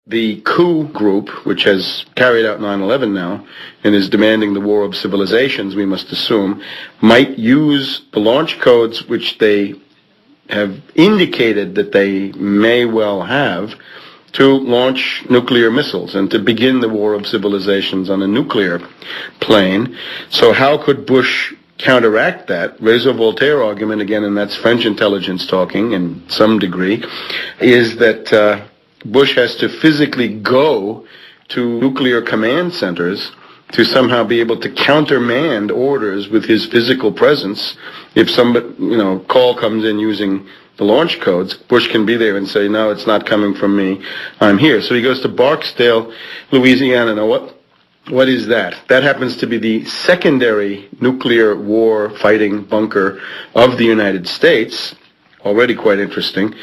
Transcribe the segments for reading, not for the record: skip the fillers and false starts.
The coup group, which has carried out 9/11 now and is demanding the war of civilizations, we must assume, might use the launch codes which they have indicated that they may well have to launch nuclear missiles and to begin the war of civilizations on a nuclear plane. So how could Bush counteract that? Réseau-Voltaire argument, again, and that's French intelligence talking in some degree, is that Bush has to physically go to nuclear command centers to somehow be able to countermand orders with his physical presence. If somebody, call comes in using the launch codes, Bush can be there and say, no, it's not coming from me, I'm here. So he goes to Barksdale, Louisiana. Now what is that? That happens to be the secondary nuclear war fighting bunker of the United States, already quite interesting.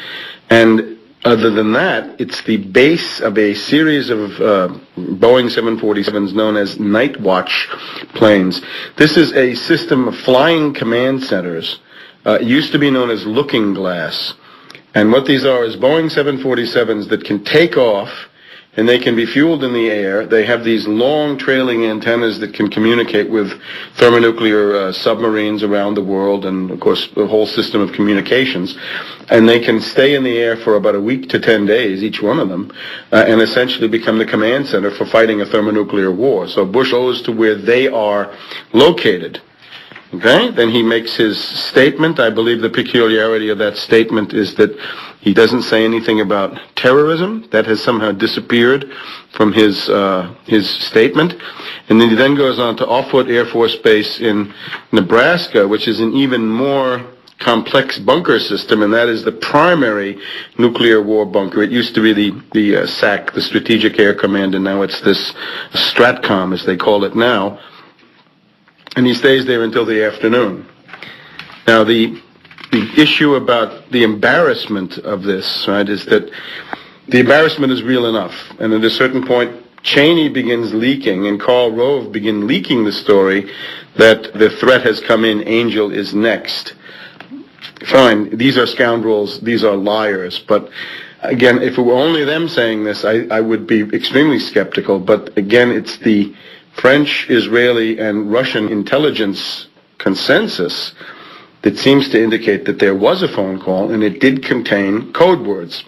And other than that, it's the base of a series of Boeing 747s known as Night Watch planes. This is a system of flying command centers. It used to be known as Looking Glass. And what these are is Boeing 747s that can take off, and they can be fueled in the air. They have these long trailing antennas that can communicate with thermonuclear submarines around the world, and of course the whole system of communications. And they can stay in the air for about a week to 10 days, each one of them, and essentially become the command center for fighting a thermonuclear war. So Bush goes to where they are located. Okay? Then he makes his statement. I believe the peculiarity of that statement is that he doesn't say anything about terrorism. That has somehow disappeared from his statement. And then he then goes on to Offutt Air Force Base in Nebraska, which is an even more complex bunker system, and that is the primary nuclear war bunker. It used to be the SAC, the Strategic Air Command, and now it's this STRATCOM, as they call it now. And he stays there until the afternoon. Now, the issue about the embarrassment of this, right, is that the embarrassment is real enough. And at a certain point, Cheney begins leaking, and Karl Rove begin leaking the story that the threat has come in, Angel is next. Fine, these are scoundrels, these are liars, but again, if it were only them saying this, I would be extremely skeptical. But again, it's the French, Israeli, and Russian intelligence consensus that seems to indicate that there was a phone call, and it did contain code words.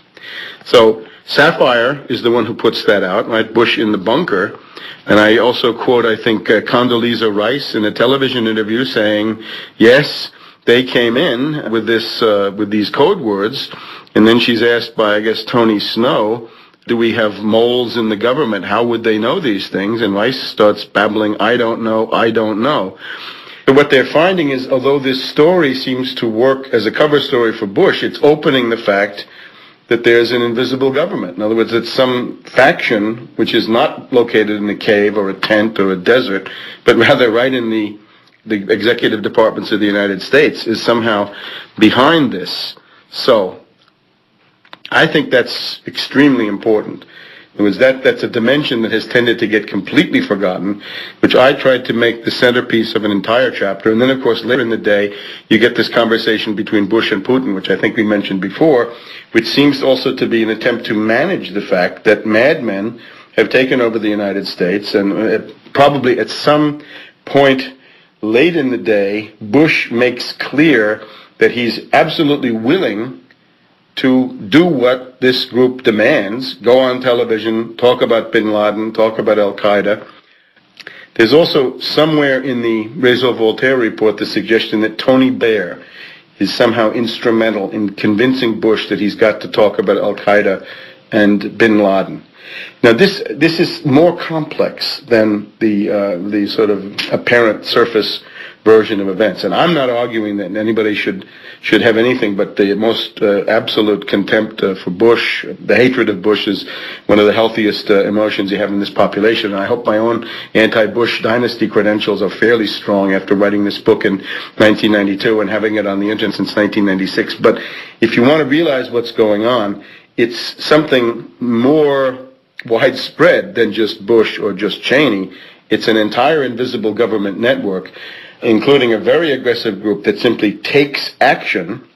So Sapphire is the one who puts that out, right? Bush in the bunker. And I also quote, I think, Condoleezza Rice in a television interview saying, yes, they came in with these code words, and then she's asked by, I guess, Tony Snow, do we have moles in the government? How would they know these things? And Rice starts babbling, I don't know, I don't know. But what they're finding is, although this story seems to work as a cover story for Bush, it's opening the fact that there's an invisible government. In other words, it's some faction which is not located in a cave or a tent or a desert, but rather right in the executive departments of the United States is somehow behind this. So I think that's extremely important. It was that's a dimension that has tended to get completely forgotten, which I tried to make the centerpiece of an entire chapter. And then, of course, later in the day, you get this conversation between Bush and Putin, which I think we mentioned before, which seems also to be an attempt to manage the fact that madmen have taken over the United States, and probably at some point late in the day, Bush makes clear that he's absolutely willing to do what this group demands, go on television, talk about bin Laden, talk about Al-Qaeda. There's also somewhere in the Réseau-Voltaire report the suggestion that Tony Blair is somehow instrumental in convincing Bush that he's got to talk about Al-Qaeda and bin Laden. Now, this is more complex than the sort of apparent surface version of events. And I'm not arguing that anybody should have anything but the most absolute contempt for Bush. The hatred of Bush is one of the healthiest emotions you have in this population. And I hope my own anti-Bush dynasty credentials are fairly strong after writing this book in 1992 and having it on the internet since 1996. But if you want to realize what's going on, it's something more widespread than just Bush or just Cheney. It's an entire invisible government network, including a very aggressive group that simply takes action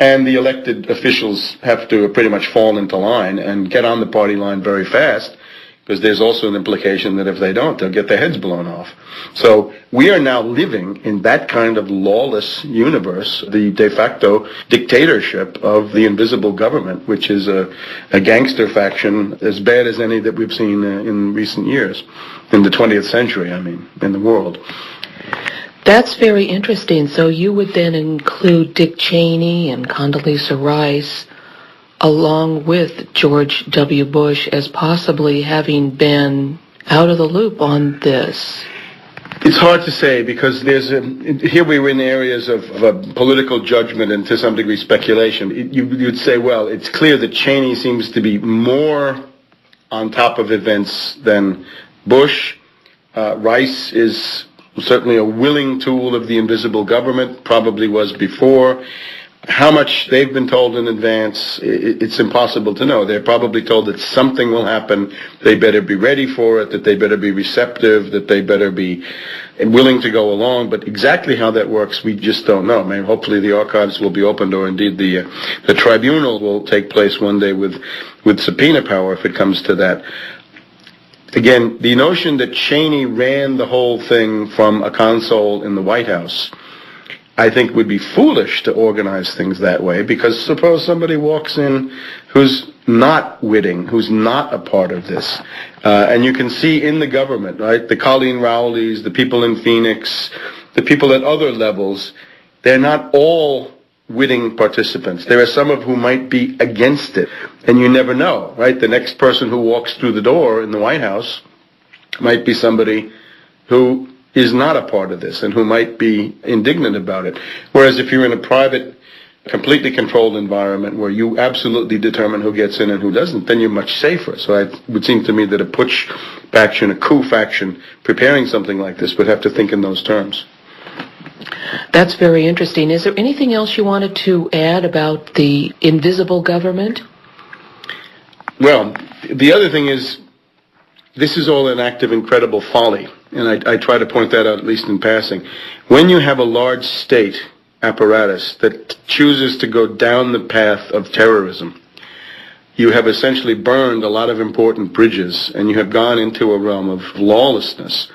and the elected officials have to pretty much fall into line and get on the party line very fast, because there's also an implication that if they don't, they'll get their heads blown off. So we are now living in that kind of lawless universe, the de facto dictatorship of the invisible government, which is a gangster faction as bad as any that we've seen in recent years, in the 20th century, I mean, in the world. That's very interesting. So you would then include Dick Cheney and Condoleezza Rice along with George W. Bush as possibly having been out of the loop on this? It's hard to say, because here we were in areas of political judgment and to some degree speculation. You'd say, well, it's clear that Cheney seems to be more on top of events than Bush. Rice is certainly a willing tool of the invisible government, probably was before. How much they've been told in advance, it's impossible to know. They're probably told that something will happen, they better be ready for it, that they better be receptive, that they better be willing to go along. But exactly how that works, we just don't know. I mean, hopefully the archives will be opened, or indeed the tribunal will take place one day with subpoena power if it comes to that. Again, the notion that Cheney ran the whole thing from a console in the White House, I think would be foolish to organize things that way, because suppose somebody walks in who's not witting, who's not a part of this. And you can see in the government, right, the Colleen Rowleys, the people in Phoenix, the people at other levels, they're not all witting participants. There are some of who might be against it, and you never know, right? The next person who walks through the door in the White House might be somebody who is not a part of this and who might be indignant about it. Whereas if you're in a private, completely controlled environment where you absolutely determine who gets in and who doesn't, then you're much safer. So it would seem to me that a putsch faction, a coup faction, preparing something like this would have to think in those terms. That's very interesting. Is there anything else you wanted to add about the invisible government? Well, the other thing is, this is all an act of incredible folly, and I try to point that out, at least in passing. When you have a large state apparatus that chooses to go down the path of terrorism, you have essentially burned a lot of important bridges, and you have gone into a realm of lawlessness